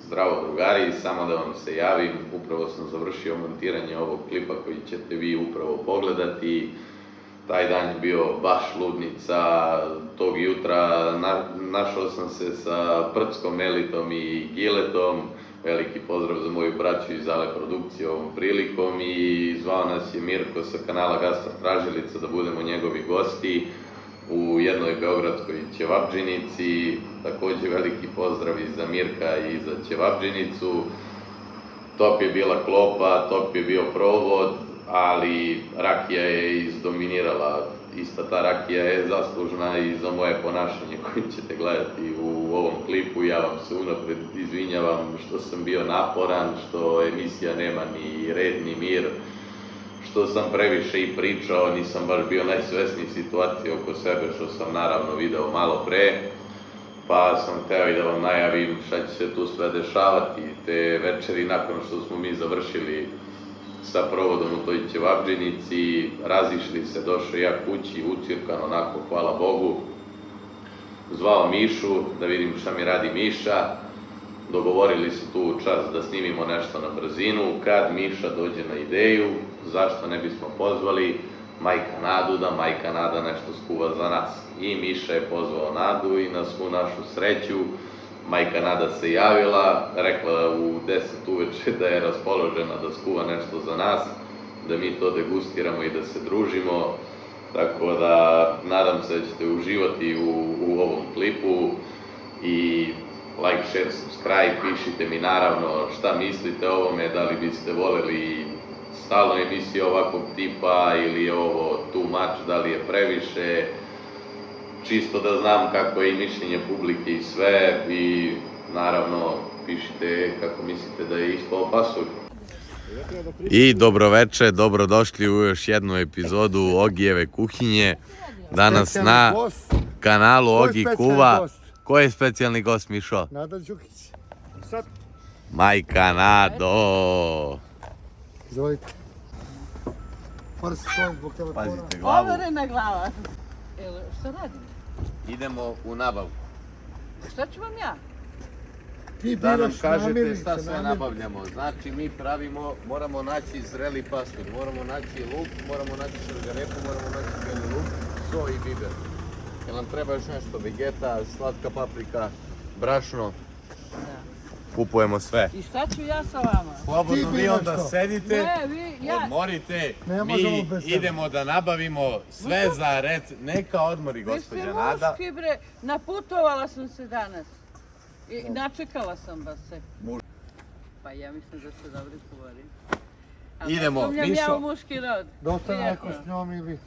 Zdravo drugari, samo da vam se javim, upravo sam završio montiranje ovog klipa koji ćete vi upravo pogledati. Taj dan je bio baš ludnica, tog jutra našao sam se sa Prckom, Melitom i Giletom. Veliki pozdrav za moju braću iz Ale produkcije ovom prilikom i zvao nas je Mirko sa kanala Gastro Tražilica da budemo njegovi gosti u jednoj beogradskoj ćevabdžinici. Takođe veliki pozdrav i za Mirka i za ćevabdžinicu. Top je bila klopa, top je bio provod, ali rakija je izdominirala. Ista ta rakija je zaslužna i za moje ponašanje koje ćete gledati u ovom klipu. Ja vam se unapred izvinjavam što sam bio naporan, što emisija nema ni red ni mir, što sam previše i pričao, nisam baš bio najsvesniji situacije oko sebe, što sam naravno video malo pre, pa sam hteo i da vam najavim šta će se tu sve dešavati te večeri nakon što smo mi završili sa provodom u toj ćevabdžinici. Razišli se, došao ja kući, ucirkan onako, hvala Bogu. Zvao Mišu da vidim šta mi radi Miša. Dogovorili se tu čas da snimimo nešto na brzinu. Kad Miša dođe na ideju, zašto ne bismo pozvali majka Nadu da majka Nada nešto skuva za nas. I Miša je pozvao Nadu i na svu našu sreću majka Nada se javila, rekla u 10 uveče da je raspoložena da skuva nešto za nas, da mi to degustiramo i da se družimo. Tako da nadam se da ćete uživati u ovom klipu i like, share, subscribe, pišite mi naravno šta mislite o ovome, da li biste voljeli stalno emisiju ovakvog tipa ili je ovo too much, da li je previše, čisto da znam kako je i mišljenje publike i sve, i naravno pišite kako mislite da je ispao pasulj. I dobroveče, dobrodošli u još jednu epizodu Ogijeve kuhinje. Danas na kanalu Ogi Kuva. Ko je specijalni gost, Mišo? Nada Đukić. Majka Nado! Izvolite. Moram se svojim zbog telefona. Pazite glavu. Overena glava. Evo, šta radim? Idemo u nabavku. Šta ću vam ja? Ti Da nam biraš kažete namirnice, šta sve namirnice. nabavljamo. Znači mi pravimo, moramo naći zreli pasulj, moramo naći luk, moramo naći šargarepu, moramo naći beli luk, so i biber. Jel nam treba još nešto, vegeta, slatka paprika, brašno? Da. Kupujemo sve. I šta ću ja sa vama? Slobodno Ti vi biraš onda to. sedite, Ne, vi, ja... odmorite, Ne možemo mi bez tebe. idemo da nabavimo sve za neka odmori Vi ste gospođa Nada. muški, bre. Naputovala sam se danas. I načekala sam vas se. Pa ja mislim da ste dobri kuvari. A Idemo, ne sumnjam Mišo. ja u muški rod. Dosta je neko Prijatno. s njom ili...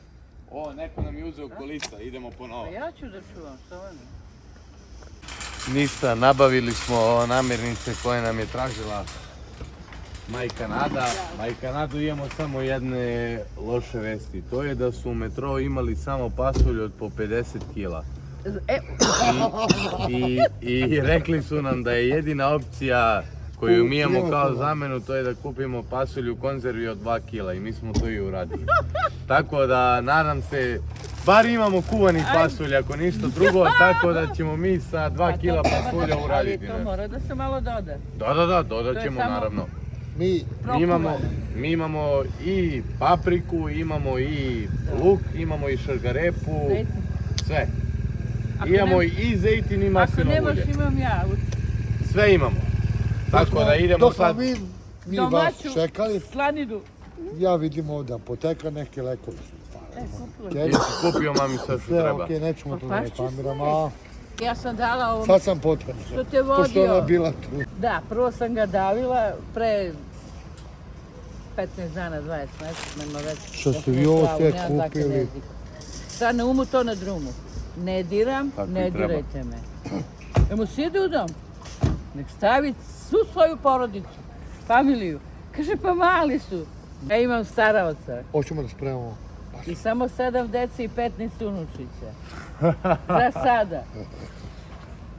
O, neko nam je uzeo kolisa, idemo ponovo. Pa ja ću da čuvam, šta vam je? Ništa, nabavili smo namirnice koje nam je tražila majka Nada. Majka Nadu, imamo samo jedne loše vesti. To je da su u metrou imali samo pasulj od po 50 kila. I rekli su nam da je jedina opcija koju mi imamo kao zamenu, to je da kupimo pasulj u konzervi od 2 kila i mi smo to i uradili. Tako da nadam se, bar imamo kuvani pasulj ako ništa drugo, tako da ćemo mi sa 2 kila pasulja uraditi. Ali to mora da se malo doda. Da, dodat ćemo samo- naravno. Mi, Mi imamo i papriku, imamo i luk, imamo i šargarepu, Zejtin. sve. Ako Imamo ne- i zejtin i Ako maslinovo nemaš, ulje. imam ja. Sve imamo. Tako da idemo dok smo sad. mi vas Domaću čekali, slanidu. ja vidim ovdje apoteka, neke lekovi. Kupila. Ti si kupio mami sve što Sve treba. okej, nećemo Pa to da ne pašće reklamiramo, a Ja sam dala ovom sad sam potrebno. što te Pošto ona vodio. bila tu. Da, prvo sam ga davila pre 15 dana, 20 mjeseci, nema već. Što ste vi ovo sve kupili? Sad na umu, to na drumu. Ne diram, Tako i ne treba. dirajte me. Jel mu sjede u dom? Nek stavi svu svoju porodicu, familiju. Kaže, pa mali su. Ja imam staraoca Hoćemo da spremamo. i samo 7 dece i 15 unučića. Za sada.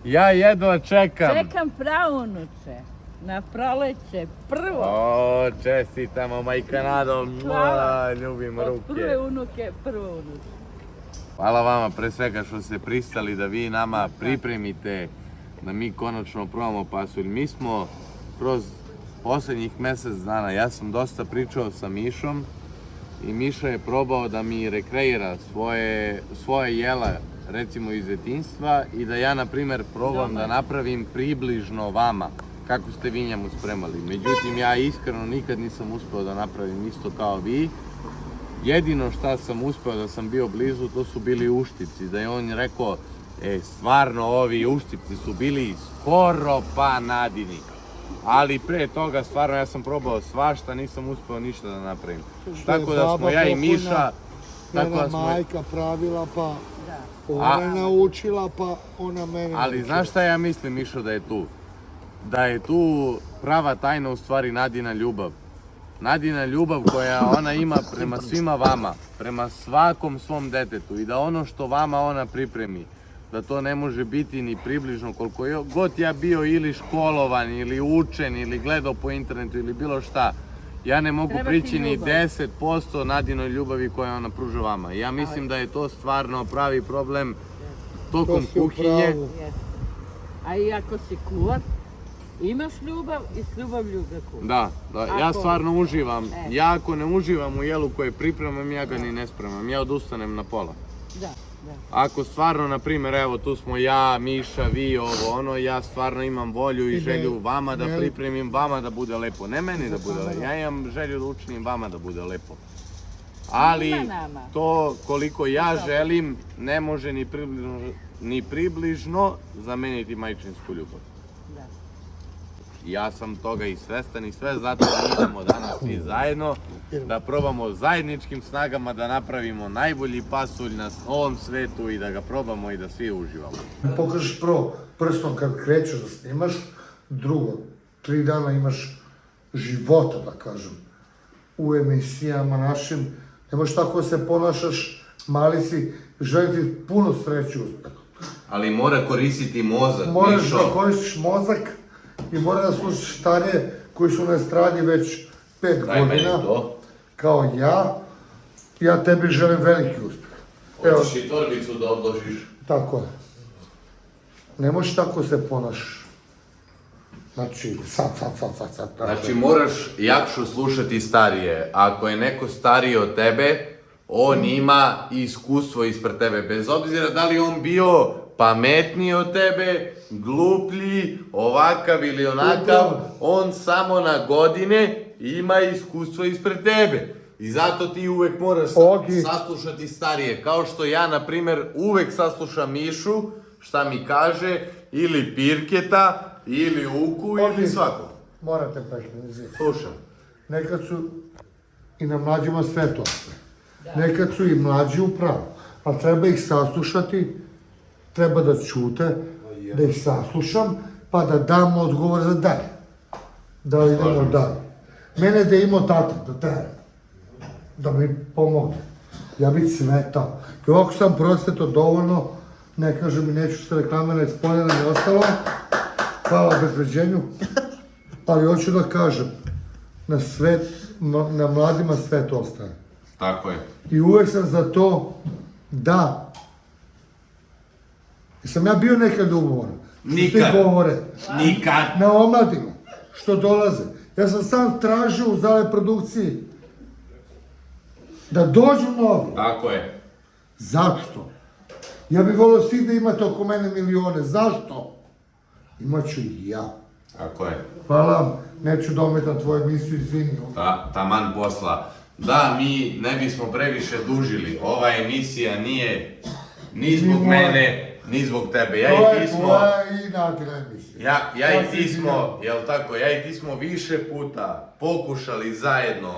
Ja jedva čekam. Čekam praunuče. Na proleće, prvo. O, čestitamo majka Nado, Hvala. ljubim Od ruke. prve unuke, prvo unuče. Hvala vama pre svega što ste pristali da vi nama pripremite da mi konačno probamo pasulj. Mi smo kroz posljednjih mjesec dana, ja sam dosta pričao sa Mišom i Miša je probao da mi rekreira svoje jela, recimo iz djetinjstva, i da ja, na primjer, probam da napravim približno vama kako ste vi njemu spremali. Međutim, ja iskreno nikad nisam uspio da napravim isto kao vi. Jedino šta sam uspio da sam bio blizu, to su bili uštipci. Da je on rekao, stvarno ovi uštipci su bili skoro pa Nadini. Ali pre toga, stvarno, ja sam probao svašta, nisam uspio ništa da napravim. Tako da smo ja i Miša... Mene majka pravila, pa ona naučila, pa ona mene naučila. Ali znaš šta ja mislim, Mišo, da je tu? Da je tu prava tajna u stvari Nadina ljubav. Nadina ljubav koja ona ima prema svima vama, prema svakom svom detetu, i da ono što vama ona pripremi, da to ne može biti ni približno, koliko god ja bio ili školovan, ili učen, ili gledao po internetu, ili bilo šta, ja ne mogu prići ni 10% Nadinoj ljubavi koja ona pruža vama. Ja mislim da je to stvarno pravi problem tokom kuhinje. A i ako si kuvar, imaš ljubav i s ljubavlju ga kuvaš. Da, ja stvarno uživam. Ja ako ne uživam u jelu koje pripremam, ja ga ni ne spremam. Ja odustanem na pola. Da. Ako stvarno, na primjer, evo tu smo ja, Miša, vi, ovo, ono, ja stvarno imam volju i želju vama da pripremim, vama da bude lepo. Ne meni da bude lepo, ja imam želju da učinim vama da bude lepo. Ali to koliko ja želim ne može ni približno zameniti majčinsku ljubav. Ja sam toga i svestan i sve zato da idemo danas svi zajedno, da probamo zajedničkim snagama da napravimo najbolji pasulj na ovom svetu i da ga probamo i da svi uživamo. Pokažeš prvo prstom kad krećeš da snimaš, drugo, 3 dana imaš života, da kažem, u emisijama našim. Ne možeš tako se ponašaš, mali si, želim ti puno sreće uspeh. Ali mora koristiti mozak, Moraš Mišo. da koristiš mozak i mora da slušaš starije koji su na estradi već 5 godina, kao ja. Ja tebi želim veliki uspeh. Hoćeš i torbicu da odložiš. Tako je. Ne možeš tako se ponašaš. Znači, sad. Znači moraš jakšu slušati starije. Ako je neko stariji od tebe, on ima iskustvo ispred tebe. Bez obzira da li on bio pametniji od tebe, gluplji, ovakav ili onakav, on samo na godine ima iskustvo ispred tebe. I zato ti uvek moraš saslušati starije. Kao što ja, na primjer, uvek saslušam Mišu, šta mi kaže, ili Pirketa, ili Uku, ili svako. Morate prekrenizirati. Slušam. Nekad su i na mlađima sve to. Nekad su i mlađi u pravu. Ali treba ih saslušati, treba da ćute, da ih saslušam, pa da dam odgovor za dalje. Da idemo dalje. Mene da je imao tata, da treba. Da mi pomogne. Ja bih svetao. I ovako sam prosvetao dovoljno, ne kažem i neću se reklamirati spoljeno i ostalo. Hvala obezbeđenju. Ali hoću da kažem, na mladima svet ostaje. Tako je. I uvek sam za to da... Jesam ja bio nekad ugovoran? Nikad. Svi govore. Nikad. Na omladima, što dolaze. Ja sam sam tražio u Zale produkciji da dođu novi. Tako je. Zašto? Ja bih volio svi da imate oko mene milione. Zašto? Imaću i ja. Tako je. Hvala vam, neću da ometam tvoju emisiju, izvini. Taman posla. Da, mi ne bismo previše dužili. Ova emisija nije ni zbog mene, ni zbog tebe. Ja i ti smo... To je i Nadina emisija. Ja i ti smo, jel tako, ja i ti smo više puta pokušali zajedno,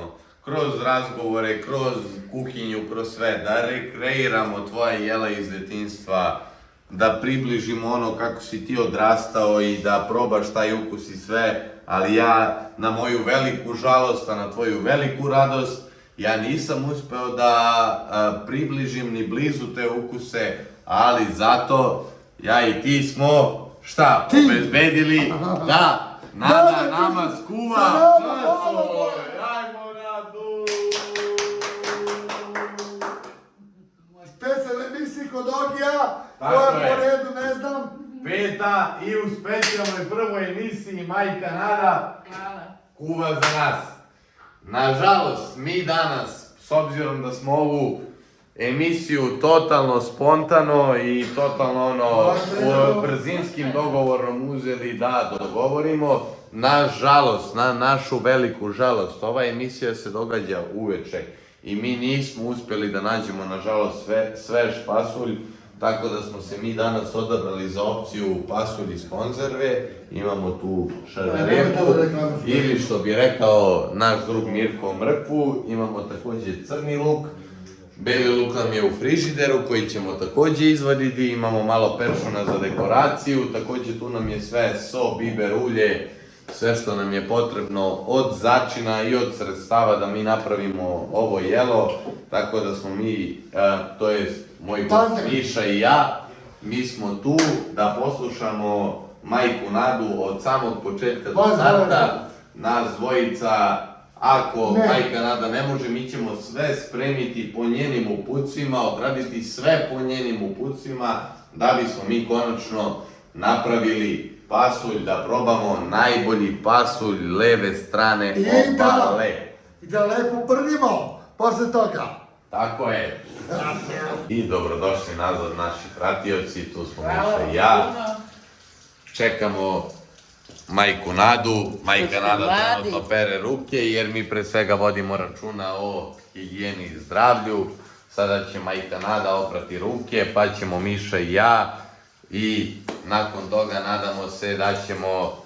kroz razgovore, kroz kuhinju, kroz sve, da rekreiramo tvoje jela iz djetinjstva, da približimo ono kako si ti odrastao i da probaš taj ukus i sve, ali ja na moju veliku žalost, a na tvoju veliku radost, ja nisam uspeo da približim ni blizu te ukuse, ali zato ja i ti smo, šta, obezbedili da Nada nama skuva časove. Ajmo Nadu! Specijalne emisije kod Ogija, koja po redu ne znam, 5. i u specijalnoj prvoj emisiji Majka Nada Hvala. kuva za nas. Nažalost, mi danas, s obzirom da smo ovu emisiju totalno spontano i totalno brzinskim dogovorom uzeli da dogovorimo, nažalost, na našu veliku žalost, ova emisija se događa uveče i mi nismo uspjeli da nađemo, nažalost, svež pasulj, tako da smo se mi danas odabrali za opciju pasulj iz konzerve. Imamo tu šargarepu ili, što bi rekao naš drug Mirko, mrkvu. Imamo također crni luk. Beli luk nam je u frižideru koji ćemo također izvaditi. Imamo malo peršuna za dekoraciju. Također tu nam je sve so, biber, ulje, sve što nam je potrebno od začina i od sredstava da mi napravimo ovo jelo. Tako da smo mi, to jest moj gost Miša i ja, mi smo tu da poslušamo Majku Nadu od samog početka do starta. Nas dvojica, ako Majka Nada ne može, mi ćemo sve spremiti po njenim uputstvima, odraditi sve po njenim uputstvima, da bismo mi konačno napravili pasulj, da probamo najbolji pasulj leve strane obale. I da lepo prdimo posle toga. Tako je. I dobrodošli nazad naši pratioci, tu smo Miša i ja. Čekamo Majku Nadu. Majka Nada trenutno pere ruke jer mi pre svega vodimo računa o higijeni i zdravlju. Sada će Majka Nada oprati ruke, pa ćemo Miša i ja. I nakon toga nadamo se da ćemo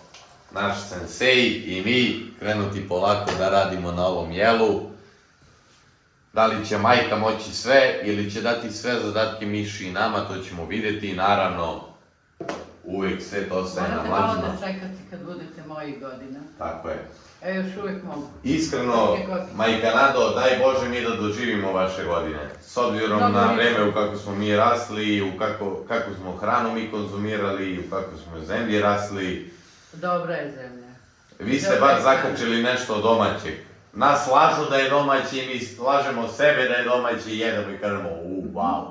naš sensei i mi krenuti polako da radimo na ovom jelu. Da li će Majka moći sve ili će dati sve zadatke Miši i nama, to ćemo vidjeti. Naravno, uvijek sve to ostaje na mlađima. Morate malo da čekati kad budete mojih godina. Tako je. Još uvijek mogu. Iskreno, Majka Nado, daj Bože mi da doživimo vaše godine. S obzirom na vreme u kako smo mi rasli, u kako smo hranu mi konzumirali, u kako smo zemlji rasli. Dobra je zemlja. Vi ste bar zakačili nešto od domaćeg. Nas lažu da je domaći i mi lažemo sebe da je domaći i jedemo i kažemo wow.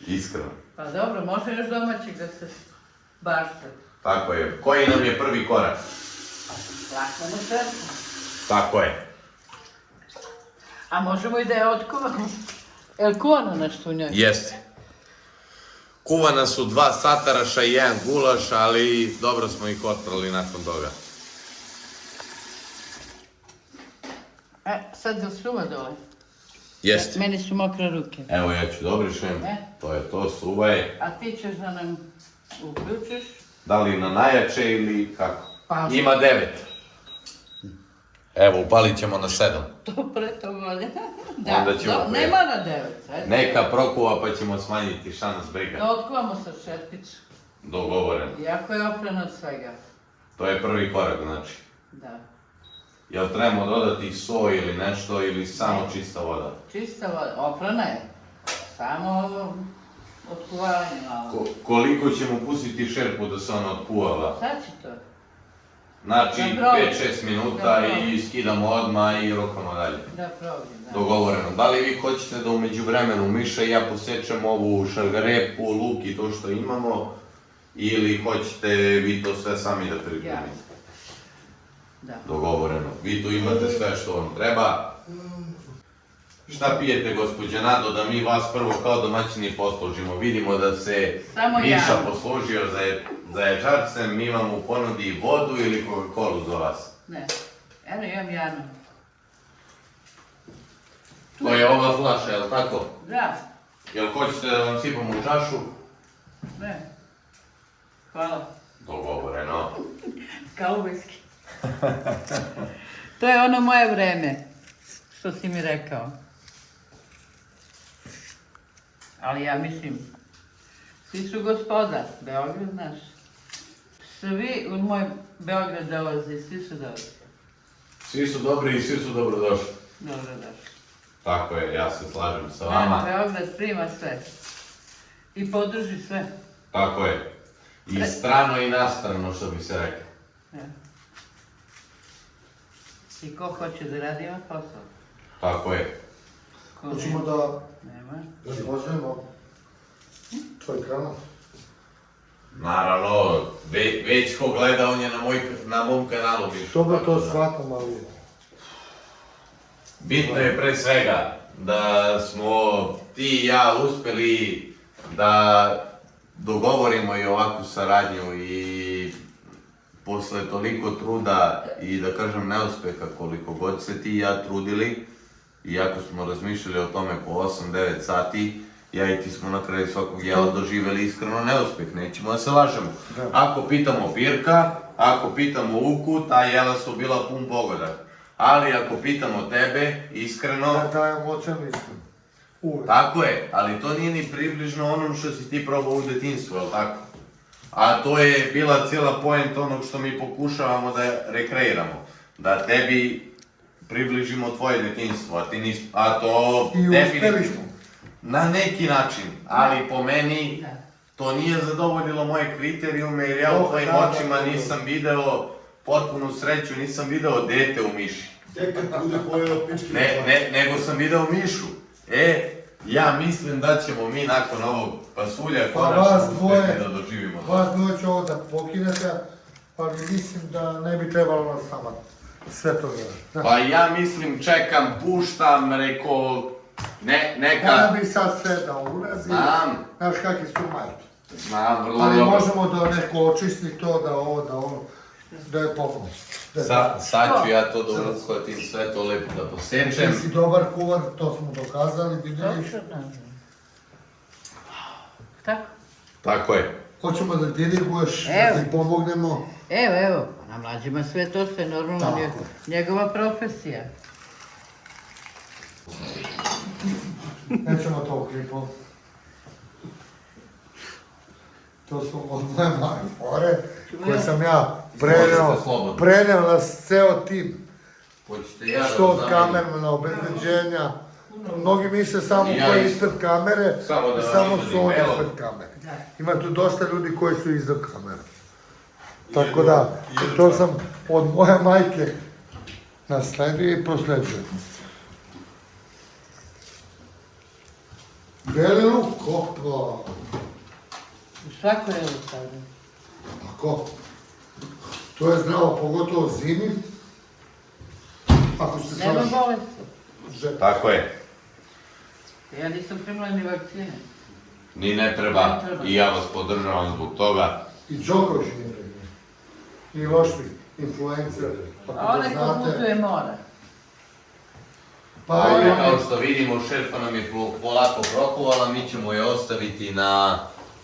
Iskreno. Pa dobro, može još domaćeg da se bašta. Tako je. Koji nam je prvi korak? Lakamo srce. Tako je. A možemo i da je otkuvamo. Jel kuvano nešto u njoj? Jeste. Kuvana su 2 sataraša i 1 gulaš, ali dobro smo ih otrali nakon toga. Sad da suva dole. Jeste. Meni su mokre ruke. Evo ja ću da obrišem. To je to, suva je. A ti ćeš da nam uključiš? Da li na najjače ili kako? Pa. Ima 9. Evo, upalit ćemo na 7. To bolje. Onda ćemo ne mora 9. Neka prokuva pa ćemo smanjiti šans briga. Da otkuvamo sa šerpicu. Dogovoren. Jako je opren od svega. To je prvi korak, znači. Da. Jel trebamo dodati soj ili nešto ili samo čista voda? Čista voda, oprana je. Samo otkuvavanje malo. Koliko ćemo pustiti šerpu da se ona otkuvava? Sad će to. Znači 5-6 minuta i skidamo odmah i rokamo dalje. Da probim, da. Dogovoreno. Da li vi hoćete da u međuvremenu Miša i ja posečemo ovu šargarepu, luk i to što imamo? Ili hoćete vi to sve sami da pripremite? Da. Dogovoreno. Vi tu imate sve što vam treba. Šta pijete, gospođa Nado, da mi vas prvo kao domaćini poslužimo? Vidimo da se Miša poslužio za ječarcem, mi vam u ponudi vodu ili Coca-Colu za vas. Ne, eno imam Janu. To je ova flaša, jel tako? Da. Jel hoćete da vam sipamo u čašu? Ne. Hvala. Dogovoreno. Kaubojski. To je ono moje vreme, što si mi rekao. Ali ja mislim, svi su gospoda, Beograd naš. Svi u moj Beograd dolazi, svi su dobri. Svi su dobri i svi su dobrodošli. Dobrodošli. Tako je, ja se slažem sa vama. Beograd prima sve. I podrži sve. Tako je. I strano i nastrano, što bi se rekao. I ko hoće da radi ovaj posao? Tako je. Hoćemo da... Nema. Da ti postavimo tvoj kanal. Naravno, već ko gleda, on je na mom kanalu više. Dobro, tako to da. shvatam, ali... Bitno je pre svega da smo ti i ja uspeli da dogovorimo i ovakvu saradnju i posle toliko truda i da kažem neuspeha koliko god se ti i ja trudili, iako smo razmišljali o tome po 8-9 sati, ja i ti smo na kraju svakog jela doživjeli iskreno neuspeh, nećemo da se lažemo. Ako pitamo Pirka, ako pitamo Uku, ta jela su bila pun pogodak. Ali ako pitamo tebe, iskreno... Da dajem ocenu iskreno. Uvek. Tako je, ali to nije ni približno onom što si ti probao u detinjstvu, jel tako? A to je bila cijela poenta onog što mi pokušavamo da rekreiramo. Da tebi približimo tvoje detinjstvo, a ti nismo... A to... I uspeli smo. Na neki način, ali po meni to nije zadovoljilo moje kriterijume jer ja u tvojim očima nisam video potpunu sreću, nisam video dete u miši. Tek kad bude pojelo pički. Nego sam video mišu. Ja mislim da ćemo mi nakon ovog pasulja konačno uspjeti da doživimo to. Vas dvoje će ovo da pokinete, ali mislim da ne bi trebalo nas sama sve to gledati. Pa ja mislim, čekam, puštam, rekao, neka... Kada bi sad sve da ulazi, Znam. znaš kakvi su majke. Znam, vrlo Ali dobro. možemo da neko očisti to, da ovo, da ono, da je pomoć. Sad ću ja to da uskvatim sve to lepo da posečem. Ti si dobar kuvar, to smo dokazali, vidjeli. Tako? Tako je. Hoćemo da diriguješ, Evo. da ti pomognemo. Evo, na mlađima sve to što je normalno Tako. njegova profesija. Nećemo to u klipu. To su od moje male fore, koje sam ja preneo na ceo tim. Hoćete ja da Što od zamenim? kamermana, obezbeđenja. Mnogi misle samo Ja ko je isto. ispred kamere, Samo da i vam samo izvadim, su oni evo. ispred kamere. Ima tu dosta ljudi koji su iza kamere. Tako da, to sam od moje majke nasledio i prosleđujem. Beli luk, opa. Svako je stavljeno. Tako. To je zdravo, pogotovo zimi. Ako se Nema sada bolesti. Tako je. Ja nisam primila ni vakcine. Ni ne treba. I ja vas podržavam zbog toga. I Đoković nije primio. I lošvi, influencer. A onaj ko putuje mora. Pa Ovdje, i kao što vidimo, šerpa nam je polako prokuvala, mi ćemo je ostaviti na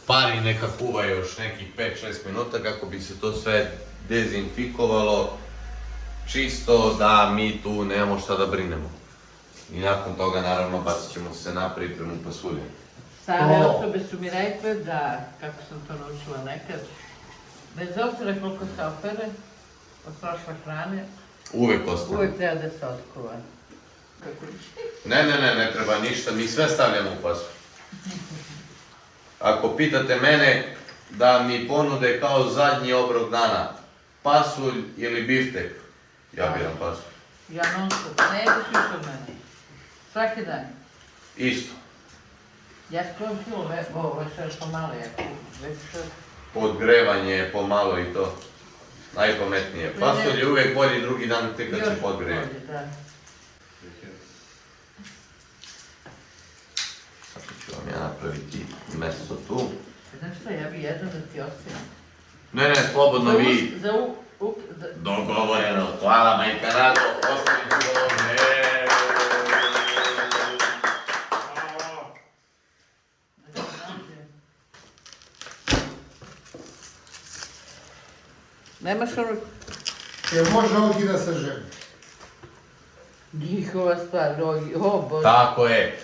pari neka kuva još nekih 5-6 minuta kako bi se to sve dezinfikovalo, čisto da mi tu nemamo šta da brinemo. I nakon toga, naravno, bacit ćemo se na pripremu pasulja. Stare osobe su mi rekle da, kako sam to naučila nekad, bez obzira koliko se opere od prošle hrane, Uvek ostane. uvijek treba da se otkuva. Ne treba ništa, mi sve stavljamo u pasulj. Ako pitate mene da mi ponude kao zadnji obrok dana pasulj ili biftek, ja biram pasulj. Ja non stop, ne jedeš više od mene. Svaki dan. Isto. Ja skrojem kilo, ovo je sve pomalo, već Podgrevanje pomalo i to. Najpametnije. Pasulj je uvijek bolji drugi dan tek kad se podgreje. Sad ću vam ja napraviti meso tu. Znaš što, ja bi jedno da ti ostavim. Ne, slobodno vi. Za Dogovoreno. Hvala, majka Rado. Ostavit ću ovdje. Nemaš ono Jer može ovdje da se ženi. njihova stvar, o Bože. Tako je.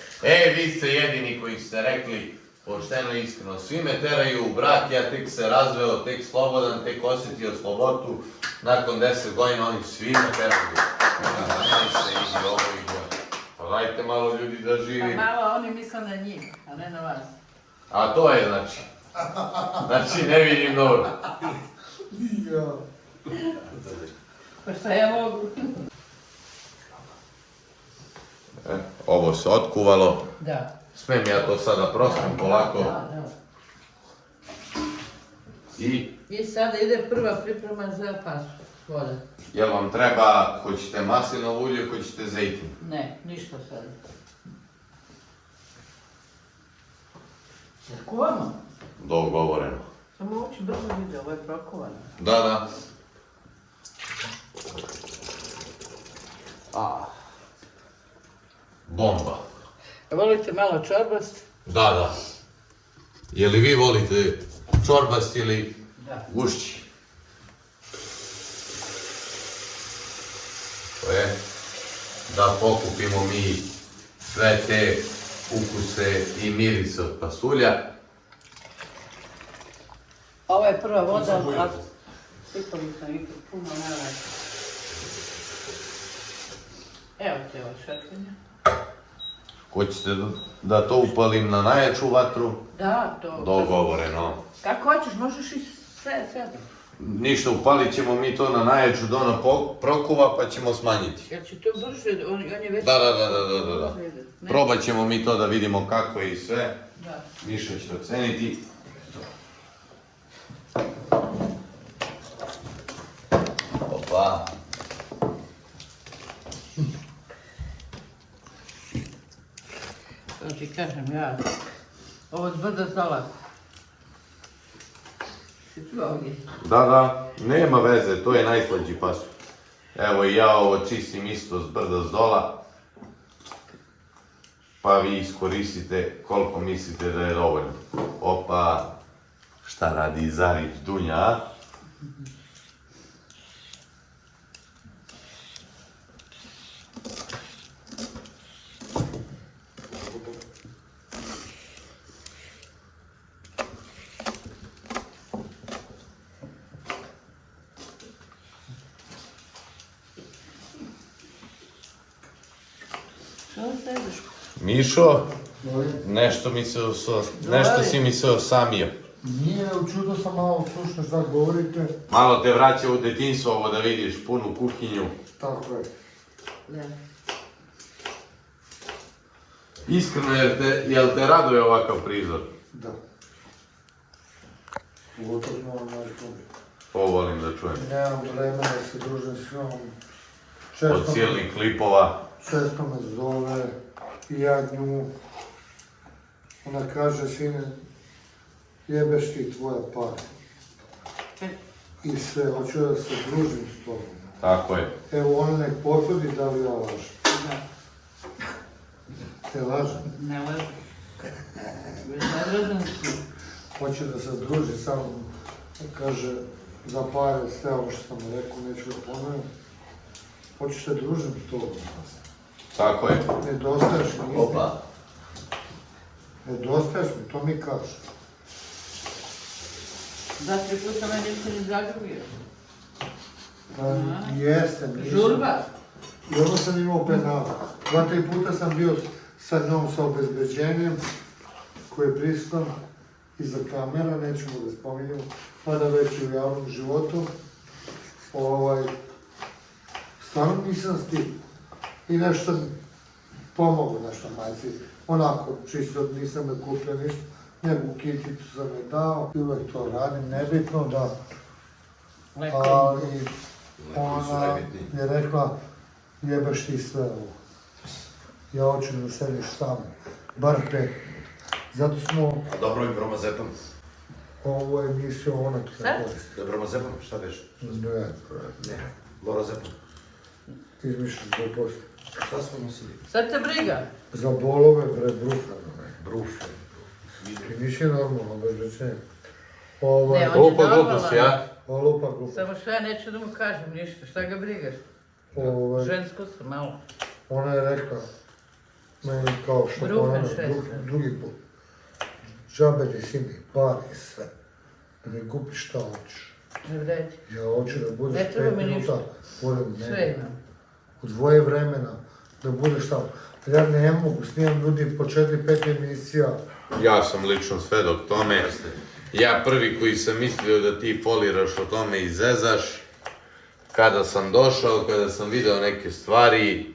Vi ste jedini koji ste rekli pošteno i iskreno. Svi me teraju u brak, ja tek se razveo, tek slobodan, tek osjetio slobodu. Nakon 10 godina oni svi me teraju. Oni se ide ovo i gore. Pa dajte malo ljudi da Pa živim. malo oni misle na njih, a ne na vas. A to je znači. Znači ne vidim dobro. Ja. Pa šta ja mogu? Ovo se otkuvalo. Da. Smijem ja to sada prostim polako. Da. I sada ide prva priprema za pasu. Voda. Jel vam treba, hoćete maslinovo ulje, hoćete zejtin? Ne, ništa sada. Jel kuvamo? Dogovoreno. Samo ovo ću brzo vidjeti, ovo je prokuvano. Da. Bomba. Volite malo čorbast? Da. Je li vi volite čorbast ili gušći? To je da pokupimo mi sve te ukuse i mirise od pasulja. Ovo je prva voda, a sipali sam i puno nalaz. Evo te ovo šetrnje. Hoćete da to upalim na najjaču vatru? Da, to... Dogovoreno. Kako hoćeš, možeš i sve. Ništa, upalit ćemo mi to na najjaču do ona prokuva pa ćemo smanjiti. Jer će to brže, on je već... Da. Probat ćemo mi to da vidimo kako je i sve. Da. Miša će oceniti. Opa. To ti kažem ja. Ovo zbrda zdola. Si čuo ovdje? Da, nema veze, to je najslađi pasulj. Evo i ja ovo čistim isto s brda s dola. Pa vi iskoristite koliko mislite da je dovoljno. Opa, šta radi Zarić Dunja, a? Što sediš? Mišo, nešto si mi se osamio. Nije, čudo sam malo slušao šta govorite. Malo te vraća u detinjstvo ovo da vidiš punu kuhinju. Tako je. Da. Iskreno, jel te raduje ovakav prizor? Da. Pogotovo smo vam navikli. Ovo volim da čujem. Nemam vremena da se družim s njom. Od silnih klipova. Često me zove i ja nju. Ona kaže, sine, jebeš ti tvoja para. I sve, hoću da se družim s tobom. Tako je. Evo, ona nek potvrdi da li ja lažem. Da. Te lažem. Ne lažem. Bezobrazan si. Hoće da se druži sa mnom. Kaže, za pare sve ovo što sam rekao, neću da ponovim. Hoćeš da družim s tobom. Tako je. Nedostaješ mi istinu. Opa. Nedostaješ mi, to mi kaže. Da, 3 puta me nisi ni zagrubio. Jeste, nisam. Žurba. I ono sam imao penala. 2-3 puta sam bio sa njom sa obezbeđenjem koji je prisutan iza kamera, nećemo da spominjamo, mada već i u javnom životu. Stvarno nisam stigao. I nešto pomogu nešto majci. Onako, čisto nisam me kupio ništa, nego kiticu sam je dao i uvek to radim, nebitno da. Ali ona je rekla, jebeš ti sve ovo. Ja hoću da sediš samo, bar 5 minuta. Zato smo A dobro im bromazepam. ovu emisiju ona to Sad? koristi. Da bromazepam, šta beš? Ne, Lorazepam. izmišljam gluposti. Šta smo nosili? Sad te briga. Za bolove, bre, brufa. Brufe. Ti nisi normalno, bez rečenja. Ne, on je Glupost, ja? Lupa glupa. Samo što ja neću da mu kažem ništa, šta ga brigaš? Žensko sam malo. Ona je rekla, meni kao što Brufen ponavljam, šesnaest. drugi put. Džabe ti sini, pari i sve. Da mi kupiš šta hoćeš. Ne vredaj. Ja hoću da budeš Ne treba 5 mi minuta ništa. pored Sve mene. imam. U dvoje vremena da budeš tamo. Ja ne mogu, snimam ljudi po 4-5 emisija. Ja sam lično svedok tome. Ja prvi koji sam mislio da ti foliraš o tome i zezaš. Kada sam došao, kada sam video neke stvari,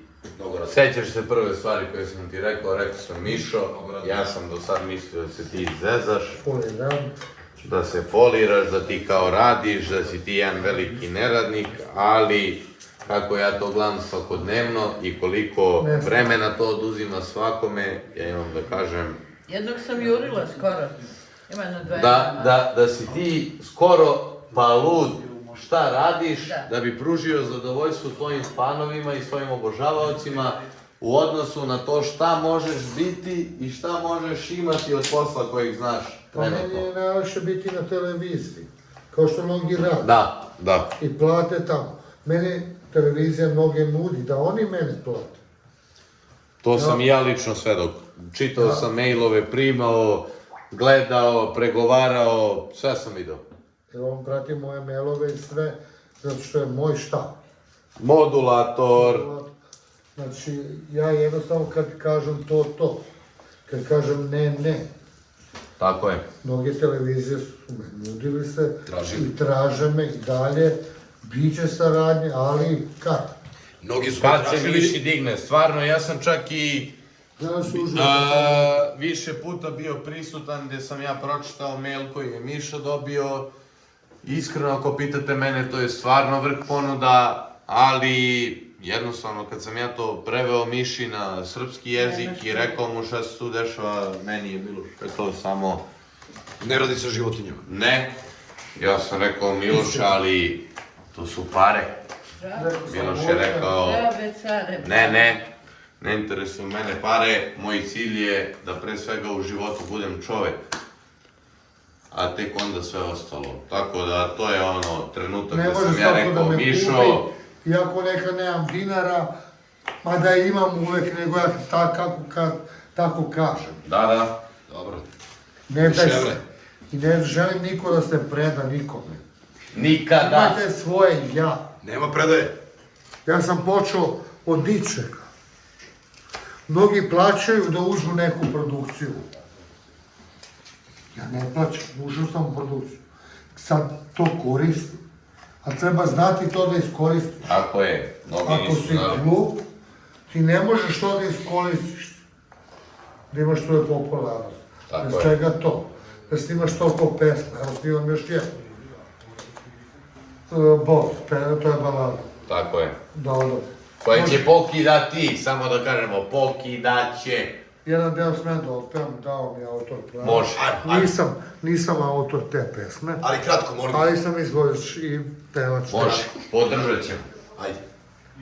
sećaš se prve stvari koje sam ti rekao sam Mišo, ja sam do sad mislio da se ti zezaš. Foliram. da se foliraš, da ti kao radiš, da si ti jedan veliki neradnik, ali kako ja to gledam svakodnevno i koliko vremena to oduzima svakome, ja imam da kažem Jednog sam jurila skoro. Ima na 2 dana. da si ti skoro pa lud šta radiš da bi pružio zadovoljstvo tvojim fanovima i svojim obožavaocima u odnosu na to šta možeš biti i šta možeš imati od posla kojeg znaš Pa meni trenutno. je najlakše biti na televiziji, kao što mnogi rade. Da. I plate tamo. Meni televizija mnoge nudi da oni mene plate. To sam i ja lično svedok. Čitao sam mailove, primao, gledao, pregovarao, sve sam vidio. Jer on prati moje mailove i sve, zato što je moj štab. Modulator. Znači, ja jednostavno kad kažem to. Kad kažem ne. Tako je. Mnoge televizije su me nudili se i traže me i dalje. Biće saradnje, ali kad? Mnogi su Kad se tražili. Miši digne, stvarno, ja sam čak i Danas uživo. više puta bio prisutan gdje sam ja pročitao mail koji je Miša dobio. Iskreno, ako pitate mene, to je stvarno vrh ponuda, ali jednostavno kad sam ja to preveo Miši na srpski jezik i rekao mu šta se tu dešava, meni je bilo što je to samo Ne radi sa životinjama. ne. Ja sam rekao Miloš, ali to su pare. Miloš je rekao, ne interesuju mene pare, moj cilj je da pre svega u životu budem čovek, a tek onda sve ostalo. Tako da to je ono trenutak Ne da može sam ja svako da rekao me Mišo, kupi, iako nekad nemam dinara, mada imam uvek, nego ja tako kažem. da, Dobro. Ne daj Više se. evre. I ne želim niko da se preda nikome. nikada. Imate svoje ja. Nema predaje. Ja sam počeo od ničega. Mnogi plaćaju da uđu u neku produkciju. Ja ne plaćam, ušao sam u produkciju. Sad to koristim. A treba znati to da iskoristiš. Tako je, mnogi Ako nisu si znali. glup, ti ne možeš to da iskoristiš. Da imaš svoju popularnost. Tako Bez je. čega to. Da snimaš toliko pesma. Evo snimam još jednu. Bol, to je balada. Tako je. Dobro. Koje će pokidati, samo da kažemo, pokidaće. Jedan deo smem da otpevam, dao mi autor pravo. Može. Nisam autor te pesme, Ali kratko, molim. ali sam izvođač i pevač. Može, podržat ćemo. Ajde.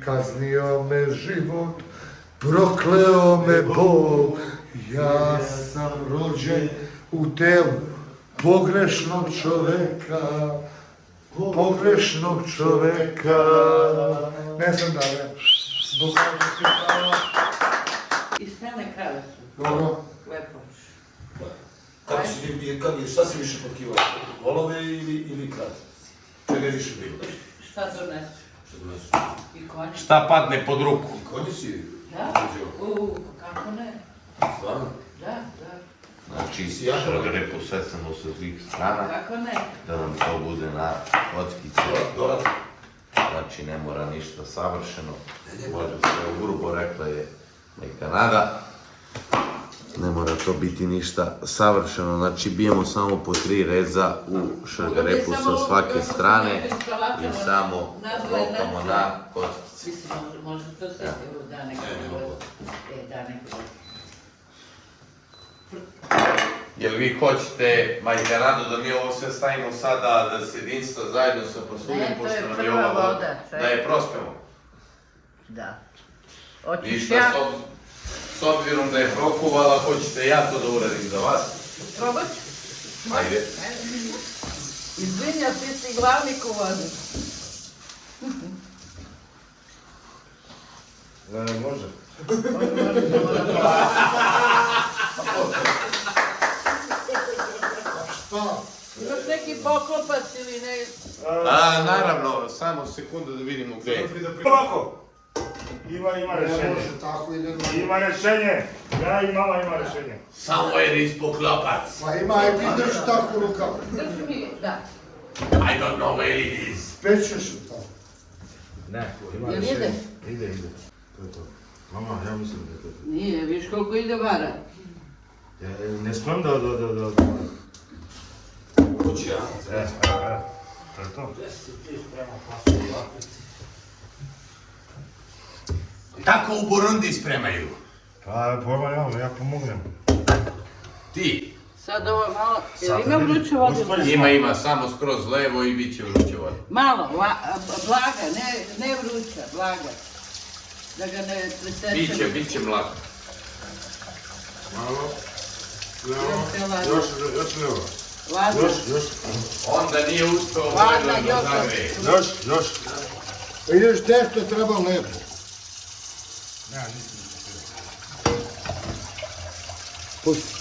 Kaznio me život, prokleo me Bog, ja sam rođen u telu pogrešnog čoveka, Ne znam da ne. I snele krave su. Dobro. Lepo. Kako si, šta si više potkivao? Volove ili krave? Čega je više bilo? Šta donesu? Što donesu? I konji. Šta padne pod ruku? Konji si? Da? Kako ne? Stvarno? Da. Znači, šargarepu svecamo sa svih strana, Kako ne? da nam to bude na kockice. Dobro. Znači, ne mora ništa savršeno. Može sve ugrubo, rekla je neka nada. Ne mora to biti ništa savršeno, znači bijemo samo po 3 reza u šargarepu sa svake strane i samo rokamo na kockice. Mislim, može to se da neko. Da neko. Jel vi hoćete, majka Nado, da mi ovo sve stavimo sada, da se jedinstva zajedno sa proslugom, Ne, to pošto je nam je prva ova voda, voda, čekaj. da je prospemo? Da. Hoćeš Ništa, ja? s obzirom da je prokuvala, hoćete ja to da uradim za vas? Probat? Ajde. Izvini, a ti si glavnik u vodu. Može. Šta? Imaš neki poklopac ili ne? Naravno, samo sekundu da vidimo gde je. Ovako, ima Ne rješenje. može tako ide na... Ima rješenje. Ja i mama ima rješenje. Samo je ispoklopac. Pa ima, aj ti drži tako u rukama. Drži mi, da. I don't know where it is. Pećeš li tako? Ne, ima Jel rješenje. ide? Ide. To je to. Mama, ja mislim da je to. Nije, viš koliko ide vara. Ja ne smem da... vruće, a? To je to. Tako u Burundi spremaju. Pa, pojma nemam, ja pomognem. Ti. Sad ovo malo, jel ima vruće vode? Ima, samo skroz levo i bit će vruće vode. Malo, blaga, ne vruća, blaga. Da ga ne presečemo. Bit će mlako. Malo. Još levo. Ladno. Još. Onda nije uspeo Ladna, vojno da zagreje. Još. Ideš desno, treba lepo. Ne, nisam. Pusti.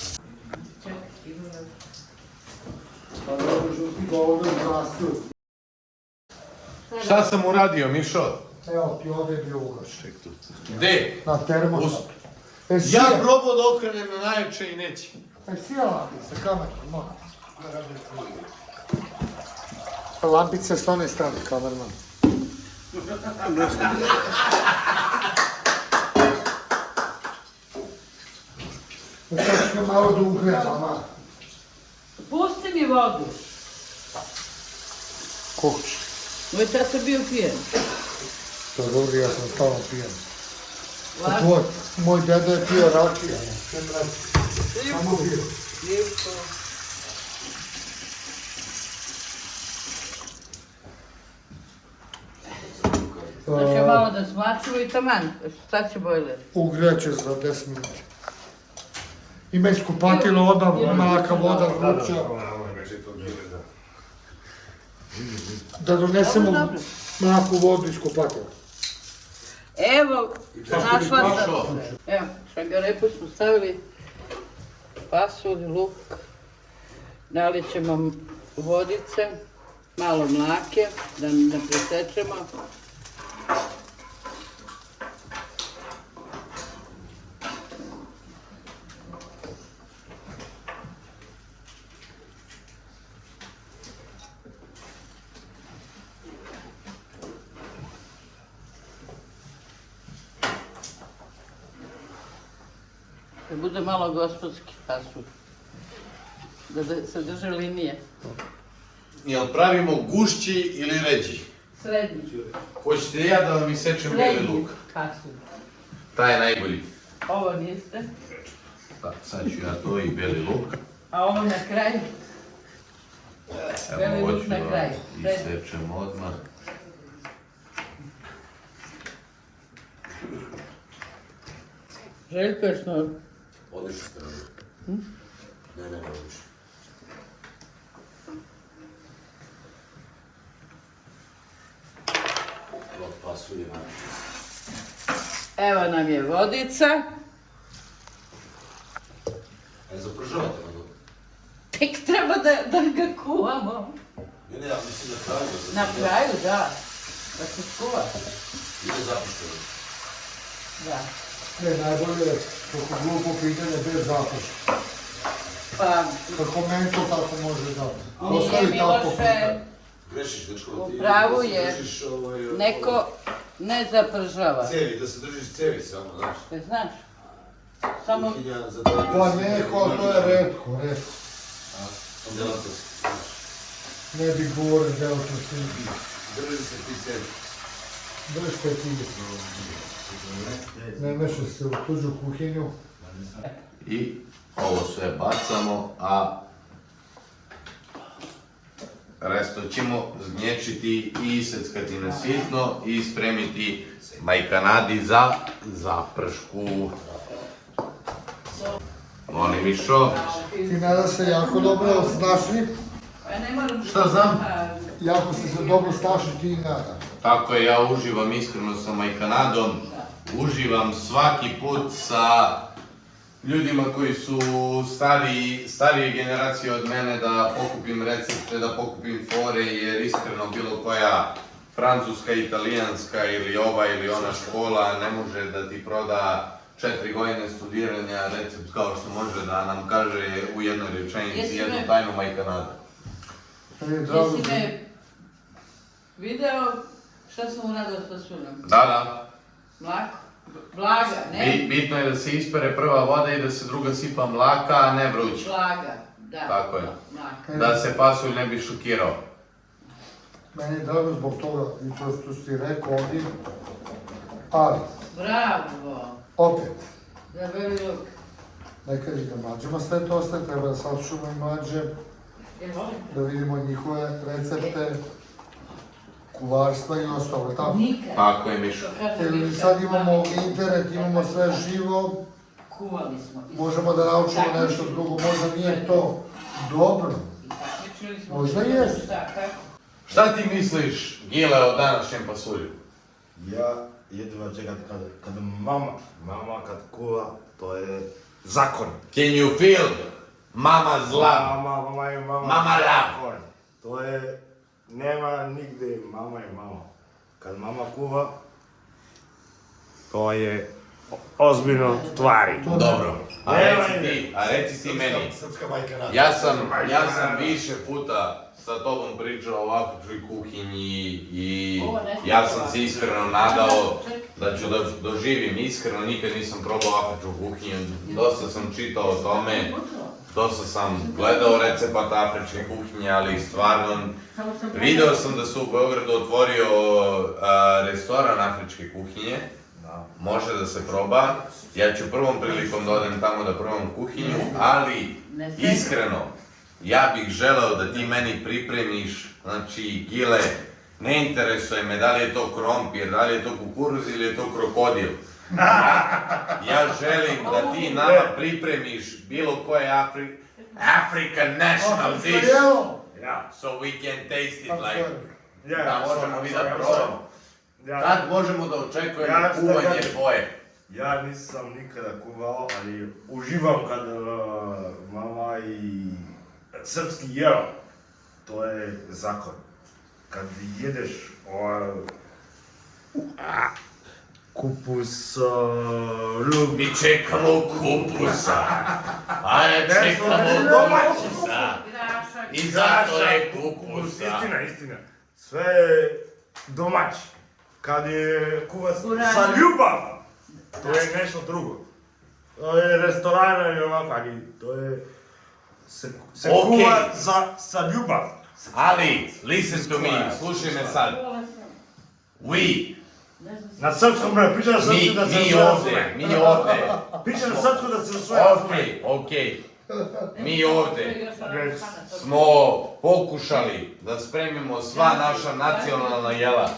Pa dobro, žuti ga ovdje ugasio. Šta sam uradio, Mišo? Evo ti ovdje je bio ugaš. Gde? Na termostatu. Ja probao da okrenem na najjače i neće. Sjela bi se kamerom, moram. Lampice s one strane, kamerman. Sad ću malo da ugrevam, a? Pusti mi vodu. Koliko ću? Moj tata bio pijen. To je dobro, ja sam stalno pijen. Ladno. Moj deda je pio rakija. Samo pio. Lijepo. Znači malo da smačimo i taman. Šta će bojler? Ugreće za 10 minuta. Ima iskupatilo odmah, mlaka voda, vruća. Da donesemo mlaku vodu iz kupatila. Evo, našla sam. Evo, šagarepu smo stavili, pasulj, luk, dali ćemo vodice, malo mlake, da presečemo. Da bude malo gospodski pasulj. Da se drže linije. Jel pravimo gušći ili ređi? Srednji. Hoćete ja da vam isečem beli Srednji luk? pasulj. Taj je najbolji. Ovo niste. Pa, sad ću ja to i beli luk. A ovo na kraju. Beli Evo, luk hoću na vam kraju. isečem odmah. Željko je snor. Odlično ste radili. Ne, odlično. Lok pasulje naši. Evo nam je vodica. Zapržavate na to? Tek treba da ga kuvamo. Ne, ja mislim na kraju. Na kraju, da. Da se skuva. Ide zapušteno. Da. Ne, najbolje je, kako glupo pitanje, bez zapušta. Pa, Kako meni to tako može da? nije Ostavi tako Miloše, pitanje. Grešiš, dečko, U ti pravu da se je. držiš neko ne zapržava. cevi, da se držiš cevi samo, znaš. Te znaš? Samo Kuhinja za Pa neko, to je redko. Delatnost. Ne bi govorio da je to svi. Drži se ti cevi. Držite ti. Ne mešaj se u tuđu kuhinju. I ovo sve bacamo, a resto ćemo zgnječiti i iseckati na sitno i spremiti majkanadi za zapršku. Molim, Mišo. Ti nada se jako dobro snašli. Pa ne moram... Šta znam? Jako si se dobro snašli ti i nada. Tako je, ja uživam iskreno sa majkanadom. Uživam svaki put sa ljudima koji su starije generacije od mene da pokupim recepte, da pokupim fore, jer iskreno bilo koja francuska, italijanska ili ova ili ona škola ne može da ti proda 4 godine studiranja recept kao što može da nam kaže u jednoj rečenici jednu tajnu majkanadu. Jesi me video šta sam uradila sa sunom? Da. Mlako? Blaga, ne? Bitno je da se ispere prva voda i da se druga sipa mlaka, a ne vruća. Blaga. Da. Tako je. Mlaka. Da se pasulj ne bi šokirao. Meni je drago zbog toga i to što si rekao ovdje, ali, Bravo. opet, Da very look. nekad i da mlađima sve to ostaje, treba da saslušamo i mlađe, da vidimo njihove recepte, kuvarstva i ostalo, tako? Nikad. Tako je, Mišo. Što kaže Jer Miša, sad imamo dva internet, imamo sve živo, Kuvali smo. možemo da naučimo nešto drugo, možda nije to dobro. Takmičili smo. Možda jest. Šta, kako? Šta ti misliš, Gile, o današnjem pasulju? Ja jedva čekam kad mama kad kuva, to je zakon. Can you feel mama zla? Mama i mama. Mama love. Zakon. To je, nema nigde mama i mama. Kad mama kuva, to je ozbiljno stvari. Dobro, a reci ti meni, Srpska majka radi. ja sam više puta sa tobom pričao o afričkoj kuhinji i ja sam se iskreno nadao da ću doživim iskreno, nikad nisam probao afričku kuhinju, dosta sam čitao o tome, dosta sam gledao recept afričke kuhinje, ali stvarno video sam da se u Beogradu otvorio restoran afričke kuhinje. Može da se proba, ja ću prvom prilikom da odem tamo da probam kuhinju, ali iskreno, ja bih želeo da ti meni pripremiš, znači Gile, ne interesuje me da li je to krompir, da li je to kukuruz ili je to krokodil. Ja želim da ti nama pripremiš bilo koje African national dish, so we can taste it like, da možemo vi da probamo. Tad možemo da očekujemo kuvanje tvoje. Ja nisam nikada kuvao, ali uživam kad mama i srpski jelo. To je zakon. Kad jedeš kupus, luk. Mi čekamo kupusa, a ne čekamo domaćica. I zato je kupusa. Istina. Sve je domaći. Kad je kuva sa ljubav, to je nešto drugo. To je restorana ili ovako, ali to je... Se kuva sa ljubav. Ali, listen to me, slušaj me sad. We, Na srpskom bre, pričam na srpskom da se mi ovde. Pričam na srpskom da se sve Okej. Mi ovde smo pokušali da spremimo sva naša nacionalna jela,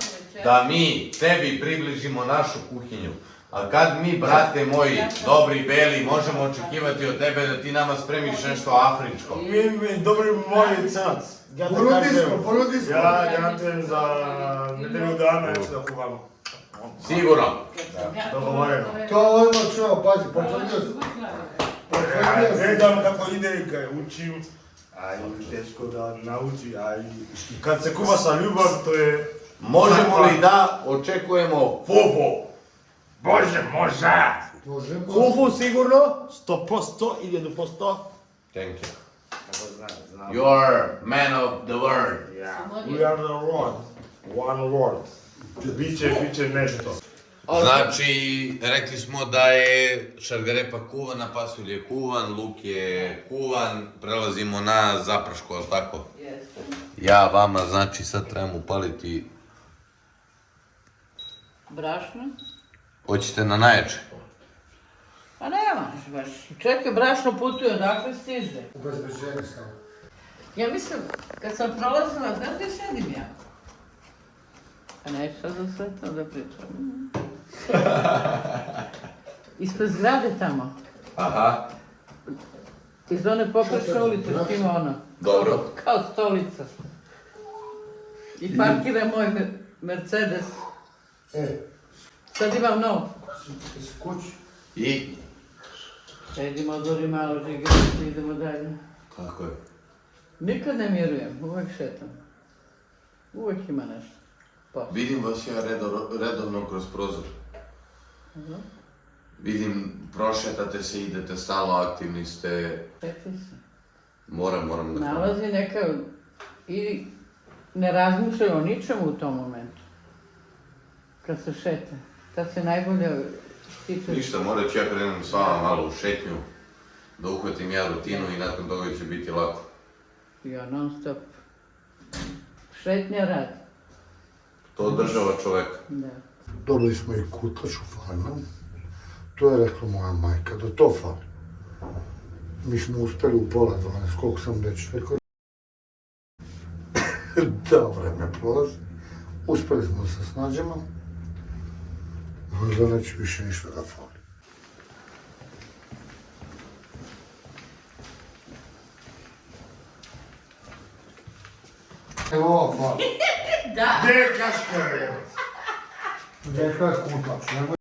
da mi tebi približimo našu kuhinju. A kad mi, brate moji, dobri beli, možemo očekivati od tebe da ti nama spremiš nešto afričko? Mi dobri moj crnac. Porodi smo. Ja garantujem za nedelju dana neću da kuvamo. Sigurno. Dogovoreno. To odmah čuo, pazi, potvrdio sam. Gledam kako ide i kad učim, a i teško da nauči, a i kad se kuva sa ljubav, to je... Možemo li da očekujemo fufu? Bože, može! Možemo. Fufu sigurno? 100%, 1000%. Thank you. You're man of the word. We are the world. One world. Biće nešto. Znači, rekli smo da je šargarepa kuvana, pasulj je kuvan, luk je kuvan, prelazimo na zaprašku, ali tako? Jeste. Ja vama, znači, sad trebam upaliti... Brašno? Hoćete na najjače? Pa nemaš baš. Čekaj, brašno putuje, odakle stiže? Ubezbeđenje samo. Ja mislim, kad sam prolazila, znaš gdje sedim ja? A neću sad za sve to da pričam. Ispred zgrade tamo. Aha. Iz one poprečne ulice, što ima ono. Dobro. Kao stolica. I parkira moj Mercedes. Sad imam nov. Kući. I? Sedimo, odori malo, žigamo se, idemo dalje. Tako je. Nikad ne mirujem, uvek šetam. Uvek ima nešto. Vidim vas ja redovno kroz prozor. Vidim, prošetate se, idete, stalno aktivni ste. Čekaj se. Moram da... Nalazi neka... I ne razmišljaju o ničemu u tom momentu. Kad se šeta. Tad se najbolje stiče... Ništa, morat ću ja krenem s vama malo u šetnju. da uhvatim ja rutinu i nakon toga će biti lako. Ja non stop. Šetnja rad. To održava čoveka. Da. Dobili smo i kutlač u farmu. To je rekla moja majka, da to fali. Mi smo uspeli u pola 12, koliko sam već rekao. Da, vreme prolazi. Uspeli smo da se snađemo. Možda neće više ništa da fali. Evo ovo fali. Da. Gdje je kaška je? Gdje je kutlač? Nemoj.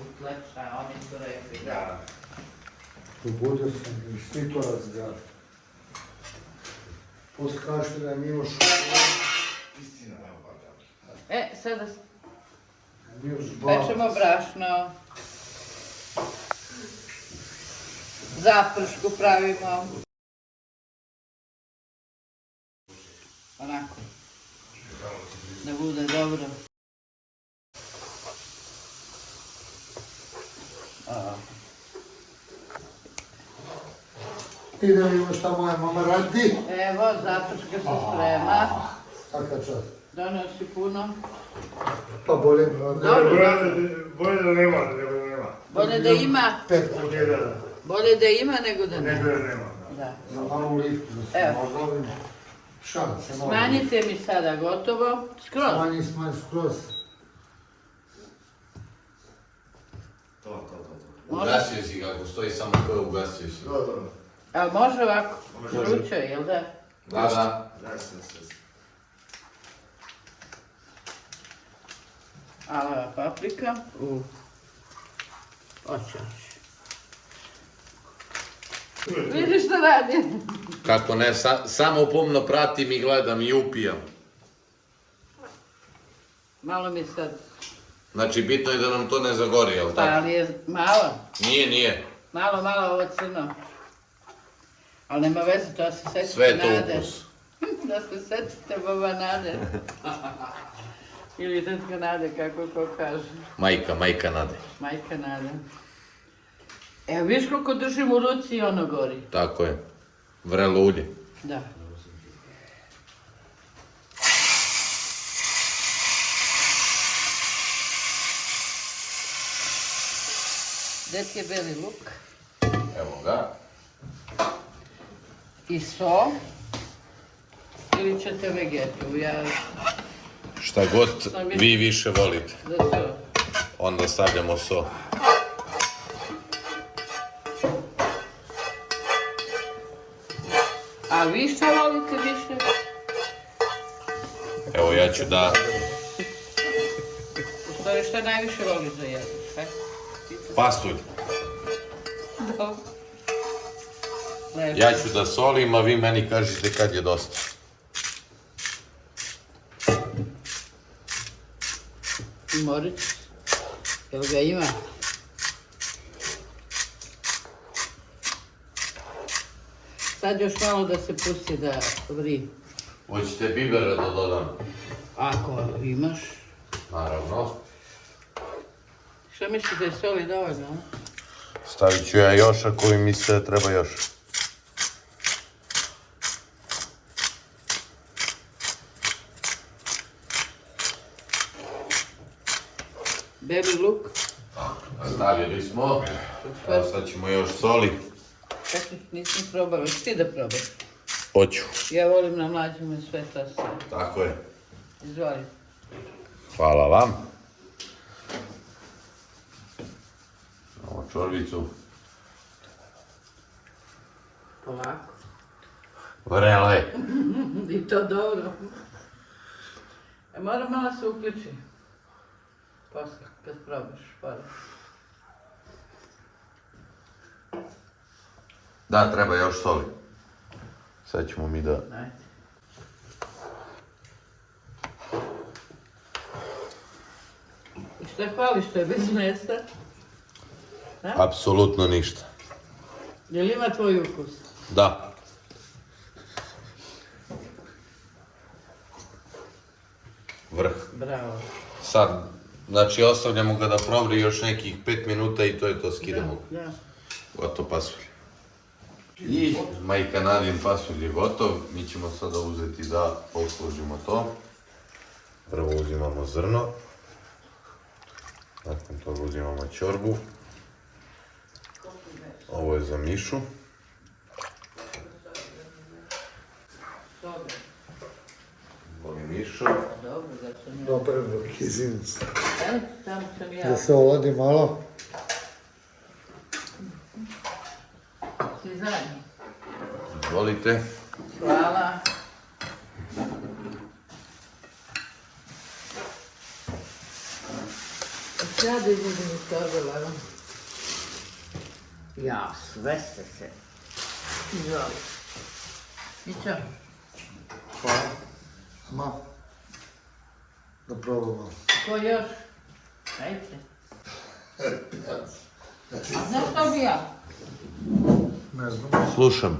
Utleća, oni su rekli, da. Probudio sam i svi to razgledali. Poslije kažete da je Miloš Istina, evo pa da. Sada Miloš Balac. pečemo brašno. Zapršku pravimo. Onako. Da bude dobro. I da vidimo šta moja mama radi. Evo, zaprška se sprema. Svaka čast. Donosi puno. Pa bolje. Bolje da nema, nego da nema. Bolje da ima, Pet Bolje da bolje da ima nego da nego nema. da nema. Da. za malu liftu da se Evo. mogli. Šanse mogu. Smanjite mi sada gotovo. Skroz. Smanji skroz. To. Ugasio si kako stoji samo to ugasio si. Dobro. Ali može ovako? Može. Vruće, jel da? Da. Da. Alava paprika. Oće. Vidiš što radim? Kako ne, samo pomno pratim i gledam i upijam. Malo mi sad. Znači, bitno je da nam to ne zagori, jel Pa tako? ali je malo. Nije. Malo ovo crno. Ali nema veze, to se setite Sve je to Nade. ukus. Da se setite baba Nade. Ili tetka Nade, kako ko kaže. Majka Nade. Majka Nada. Evo, viš koliko držim u ruci i ono gori. Tako je. Vrelo ulje. Da. Gdje ti je beli luk? Evo ga. I so. Ili ćete vegetu? Ja Šta god vi više volite. za so. Onda stavljamo so. A vi šta volite više? Evo ja ću da... U stvari šta najviše voliš da jedeš? Pasulj. Dobro. Lepo. Ja ću da solim, a vi meni kažete kad je dosta. I morić. Jel ga ima? Sad još malo da se pusti da vri. Hoćete bibera da dodam? Ako imaš. Naravno. Što misliš da je soli dovoljno? A? Stavit ću ja još ako mi misle da treba još. Beli luk. Stavili smo. Evo sad ćemo još soli. Čekaj, nisam probala. Hoćeš ti da probaš? Hoću. Ja volim na mlađima sve to sve. Tako je. Izvoli. Hvala vam. Ovo čorbicu. Polako. Vrela je. I to dobro. Mora malo se uključi. Posle, kad probaš. Hvala. Da, treba još soli. Sad ćemo mi da... Ajde. I što je hvališ, što je bez mesa? Apsolutno ništa. Je li ima tvoj ukus? Da. Vrh. Bravo. Sad, znači ostavljamo ga da provri još nekih 5 minuta i to je to, skidamo ga. Da. Gotov pasulj. I majka Nadin pasulj je gotov. Mi ćemo sada uzeti da poslužimo to. Prvo uzimamo zrno. Nakon toga uzimamo ćorbu. Ovo je za Mišu. Voli Mišo. Dobro, da sam ja. Dobar ruki, izvinim se. Evo, tamo sam ja. Da se oladi malo. Svi zajedno. Izvolite. Hvala. Ja da izvidim iz torbe, lagom. Ja, sve ste se. Izvoli. Mićo, Hvala. Ma. Da probamo. ko još? Ajde. A znaš što bi ja? Ne znam. Slušam.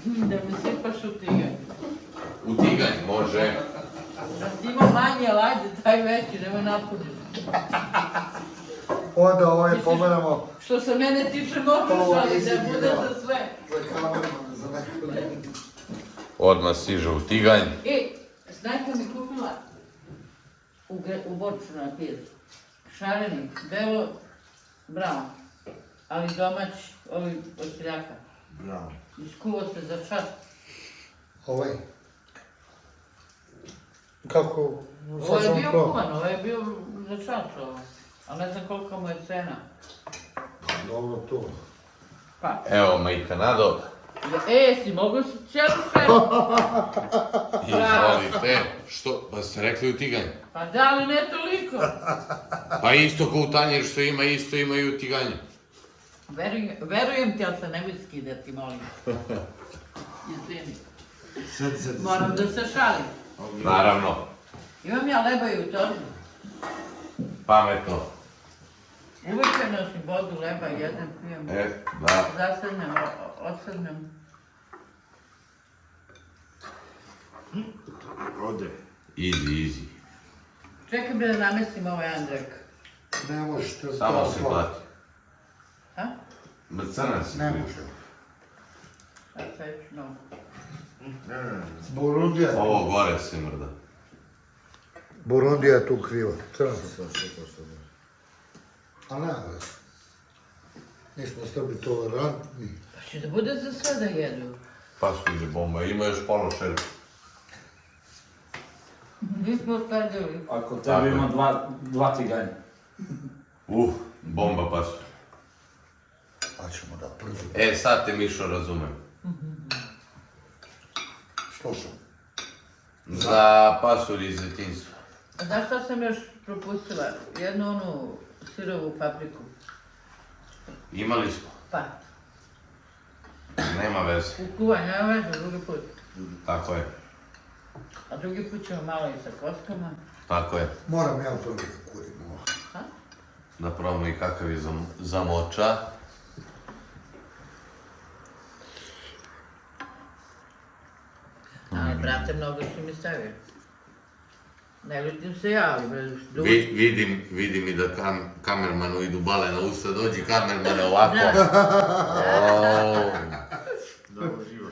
Da mi sipaš u tiganj. U tiganj može. Da si imao manje, ali ajde, taj veći, nemoj napuniš. Onda ovaj pomeramo Što se mene tiče, možeš, Ovo ali nisi da bude birao. za sve. za kamerman, za neko. Odmah stiže u tiganj. Snajka mi kupila u Borču na pijetu. Šareni, belo, brown, ali domać, ovi od seljaka. Bravo. Iskuvao se za čas. Ovaj. Kako? Ovo je bio kuvan, ovo je bio za čas ovo. Ali ne znam koliko mu je cena. Dobro to. Pa, Evo majka Nado. jesi mogu si cijelu švedu? Izvolite. Što? Pa ste rekli u tiganj. Pa da, ali ne toliko. Pa isto ko u tanjer što ima, isto ima i u tiganju. Verujem ti, ali se nemoj skidati, molim. Izvini. Sedi. Moram da se šalim. Naravno. Imam ja leba i u torbi. Pametno. Uvijek ja nosim vodu, leba, jedem, pijem. Da. Zasednem, odsednem. Ode. Easy. Čekaj bi da namestim ovaj Andrek. Ne možeš to. Samo se plati. Ha? Crna si. Ne može. A sve ću novo. Burundija. Ovo gore se mrda. Burundija je tu kriva. Crno. A ne, nismo Srbi tolerantni. Pa će da bude za sve da jedu. Pasulj je bomba. Ima još polo šerpa. Nismo ostavljali. Ako Tako tebe je. ima dva tiganja. Bomba pasulj. Pa ćemo da prvi. Sad te Mišo razumem. Slušam. Za pasulj iz detinjstva. A znaš šta sam još propustila? Jednu onu sirovu papriku. Imali smo. Pa, Nema veze. u kuvanju, nema veze, drugi put. Tako je. A drugi put ćemo malo i sa koskama. Tako je. Moram ja prvi da kurim ovo. Da probamo i kakav je zamoča. Ali, brate, mnogo si mi stavio. Ne ljutim se ja, ali bre, Vidim i da kamermanu idu bale na usta, dođi kamermane ovako. Dobro, živo.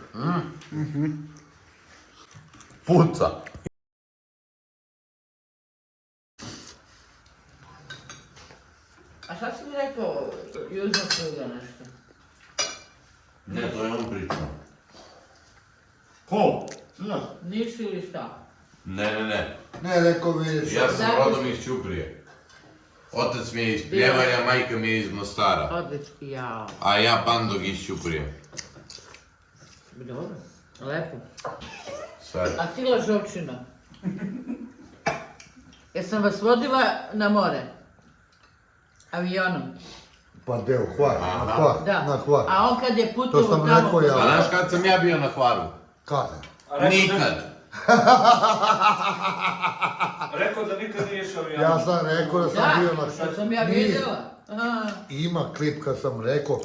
Puca. A šta si mi rekao, južno kruga nešto? Ne, to je on pričao. Ko? Niš ili šta? Ne. Ne, rekao vidiš. Ja sam rodom iz Ćuprije. Otac mi je iz Pljevarja, majka mi je iz Mostara. Odlično, jao. A ja bandog iz Ćuprije. Dobro, lepo. Sad. A ti lažovčina? Jesam vas vodila na more? Avionom? Pa deo, Hvar, na Hvar, Da. na Hvar. A on kad je To putovao sam tamo... rekao ja. A znaš kad sam ja bio na Hvaru? Kada? Nikad. Rekao da nikad nije išao avion. Ja sam rekao da sam bio na što sam ja Nije. vidjela. Aha. Ima klip kad sam rekao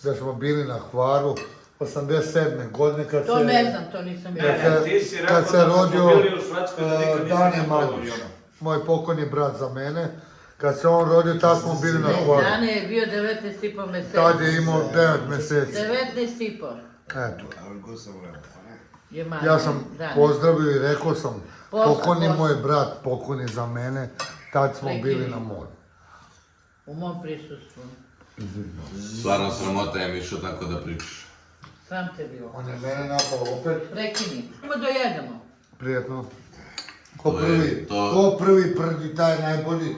da smo bili na Hvaru 87. godine kad To se... ne znam, to nisam Ne, vidjela. ti si rekao kad se da smo rodio bili u Švedskoj da nikad nisi Dane bio Maljuš, avionom. moj pokojni brat za mene, Kad se on rodio, tad smo bili na hvali. Dane je bio 19,5 mjeseci. Tad je imao 9 mjeseci. 19,5 Eto. je malo. Ja sam Dane. pozdravio i rekao sam, pokon je posla. moj brat, pokon je za mene. Tad smo bili na moru. U mom prisustvu. Stvarno sramota je Mišo tako da pričaš. Sram te bilo. On je mene napao opet. Prekini. Idemo dojedemo. Prijetno. Ko To je prvi, to. ko prvi prdi, taj je najbolji.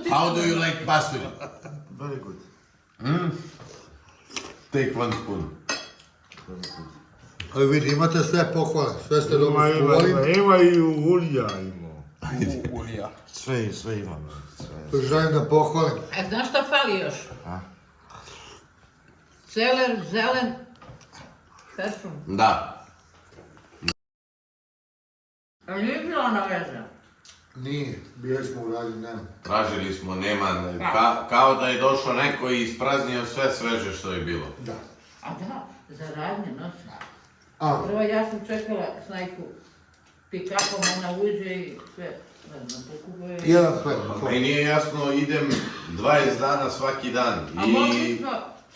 How do you like pasulj? Very good. Take one spoon. Ali vidi, imate sve pohvale, sve ste dobro skuvali. Ima i ulja ima. Sve ima. To želim da pohvalim. A znaš šta fali još? Celer, zelen, peršun. Da, Ali nije bila ona veza. Nije, bili smo u radnju, nema. tražili smo, nema, kao da je došao neko i ispraznio sve sveže što je bilo. Da. A da, za radnje nosim. A, Prvo ja sam čekala snajku pick-upom, ona uđe i sve, ne znam, pokupuje. jedan hleb. Meni nije jasno, idem 20 dana svaki dan A mogli i smo...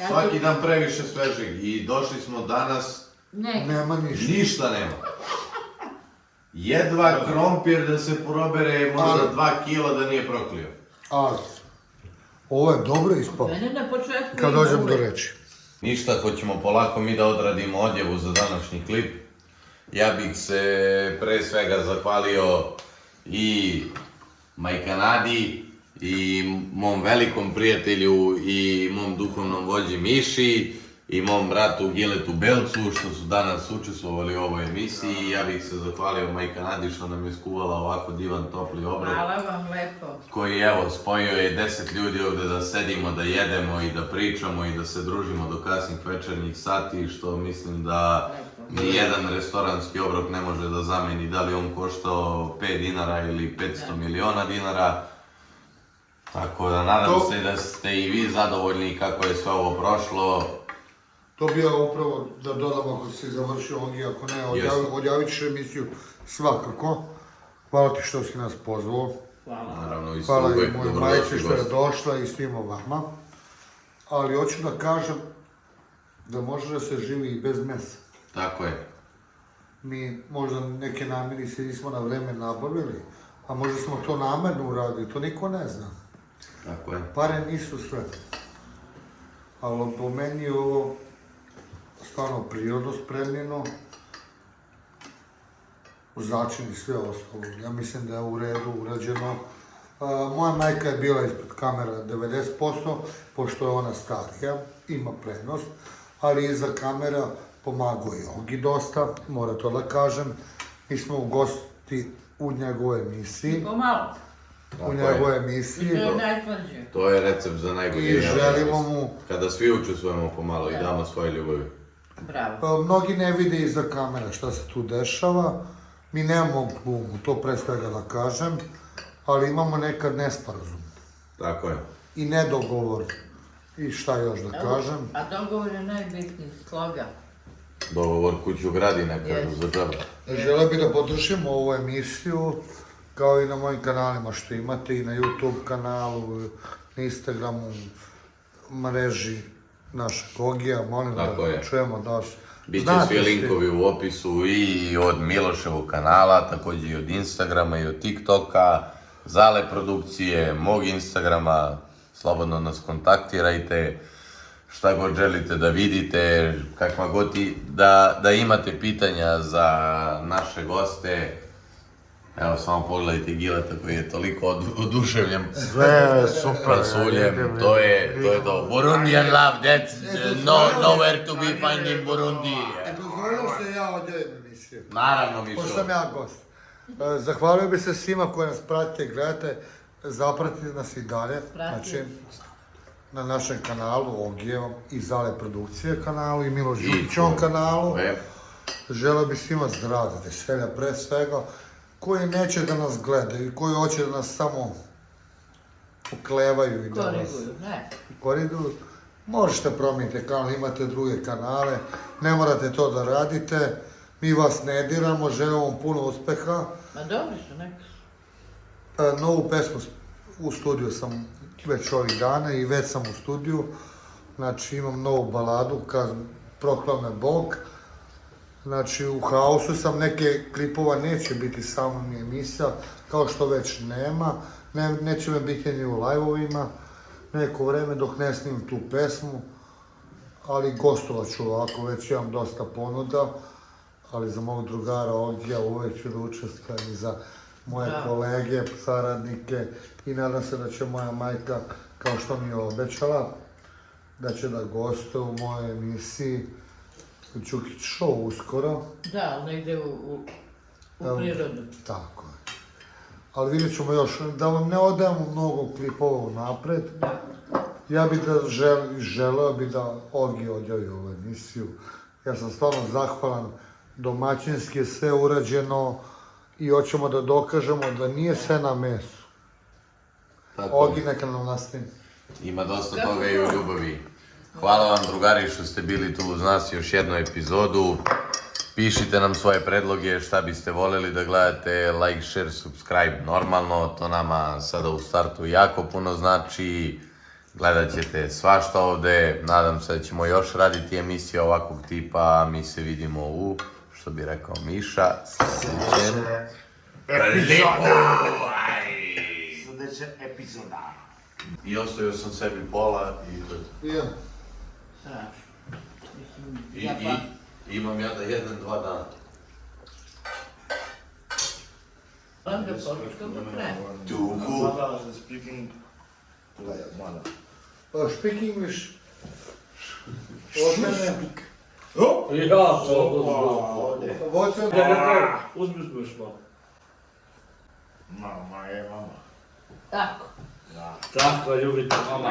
svaki dan previše svežeg i došli smo danas, Ne, Nema ništa. ništa nema. Jedva krompir da se porobere možda 2 kila da nije proklio. Ali, ovo je dobro ispalo, mene na početku kad ima dođem do uvek. reči. Ništa, hoćemo polako mi da odradimo odjevu za današnji klip. Ja bih se pre svega zahvalio i majka Nadi, i mom velikom prijatelju, i mom duhovnom vođi Miši, i mom bratu Giletu Belcu što su danas učestvovali u ovoj emisiji. Ja bih se zahvalio majka Nadi što nam je skuvala ovako divan topli obrok, Hvala vam lepo. koji evo spojio je 10 ljudi ovdje da sedimo, da jedemo i da pričamo i da se družimo do kasnih večernjih sati, što mislim da ni jedan restoranski obrok ne može da zameni, da li on koštao 5 dinara ili 500 miliona dinara. Tako da nadam To- se da ste i vi zadovoljni kako je sve ovo prošlo. To bi ja upravo da dodam ako si završio ovdje, ako ne, odjavit ćeš emisiju svakako. Hvala ti što si nas pozvao. Naravno, isto Hvala i uvijek mojoj dobrodošli majici što je gosti. došla i svima vama. Ali hoću da kažem da može da se živi i bez mesa. Tako je. Mi možda neke namirnice nismo na vreme nabavili, a možda smo to namerno uradili, to niko ne zna. Tako je. Pare nisu sve. Ali po meni je ovo stvarno prirodno spremljeno. Začin i sve ostalo. Ja mislim da je u redu urađeno. Moja majka je bila ispred kamera 90%, pošto je ona starija, ima prednost, ali iza kamera pomagao je Ogi dosta, mora to da kažem. Mi smo u gosti u njegovoj emisiji. Pomalo. U njegovoj emisiji. To je najslađe. To je recept za najbolje. I želimo mu... Kada svi učestvujemo pomalo i damo svoje ljubavi. Bravo. Mnogi ne vide iza kamera šta se tu dešava. Mi nemamo glumu, to pre svega da kažem, ali imamo nekad nesporazum Tako je. i nedogovor. I šta još da kažem? A dogovor je najbitniji, sloga. Dogovor kuću gradi, ne kažu za džabe. Želeo bih da podržimo ovu emisiju, kao i na mojim kanalima što imate, i na YouTube kanalu, na Instagramu, mreži našeg Ogija, molim Tako da je. čujemo daš. Biće svi linkovi u opisu i od Miloševog kanala, također i od Instagrama i od TikToka, Zale produkcije, mog Instagrama, slobodno nas kontaktirajte, šta god želite da vidite, kakva god da imate pitanja za naše goste. Evo samo pogledajte Gileta koji je toliko oduševljen Sve super. pasuljem, to je to. Burundian love, that's nowhere to be found in Burundi. Dozvolio se ja odjavim emisiju. Naravno, Pošto Mišo. sam ja gost. Zahvalio bih se svima koji nas pratite i gledate. Zapratite nas i dalje. Znači, na našem kanalu Ogijevom i Zale produkcije kanalu i Miloš Đukićevom kanalu. Želeo bih svima zdravlja, veselja pre svega, koji neće da nas gledaju, koji hoće da nas samo uklevaju i da nas Koriguju, ne. koriguju. Možete promijeniti kanal, imate druge kanale, ne morate to da radite. Mi vas ne diramo, želimo vam puno uspeha. Ma dobri su, neka su. Novu pesmu u studiju sam već ovih dana i već sam u studiju. Znači imam novu baladu, Proklao me Bog. Znači u haosu sam, neke klipova neće biti samo ni emisija, kao što već nema. Neće me biti ni u live-ovima, neko vreme dok ne snimim tu pesmu. Ali gostovat ću ovako, već imam dosta ponuda. Ali za mog drugara ovdje ja uvek ću da učestvujem i za moje kolege, saradnike i nadam se da će moja majka, kao što mi je obećala, da će da gostuje u mojoj emisiji Čukić Show uskoro. Da, ali negde u prirodu. Tako je. Ali vidjet ćemo još, da vam ne odajemo mnogo klipova napred. Ja bih da želeo bi da Ogi odjavi ovu emisiju. Ja sam stvarno zahvalan, domaćinski je sve urađeno i hoćemo da dokažemo da nije sve na mesu. Ogi neka nam nastavi. Ima dosta toga i u ljubavi. Hvala vam drugari što ste bili tu uz nas još jednu epizodu. Pišite nam svoje predloge, šta biste voljeli da gledate, like, share, subscribe, normalno, to nama sada u startu jako puno znači. Gledat ćete svašta ovde, nadam se da ćemo još raditi emisije ovakvog tipa, mi se vidimo u, što bi rekao Miša, sljedećem. Sljedeća epizoda. I ostavio sam sebi pola i... Strašno. I imam ja da jedem 2 dana. Onda poručka do kraja. Mother is speaking to my mother. Speak English. Od mene. Ja, to What's your uzmeš malo. Mama je mama. Tako. Tako, ljubite mama.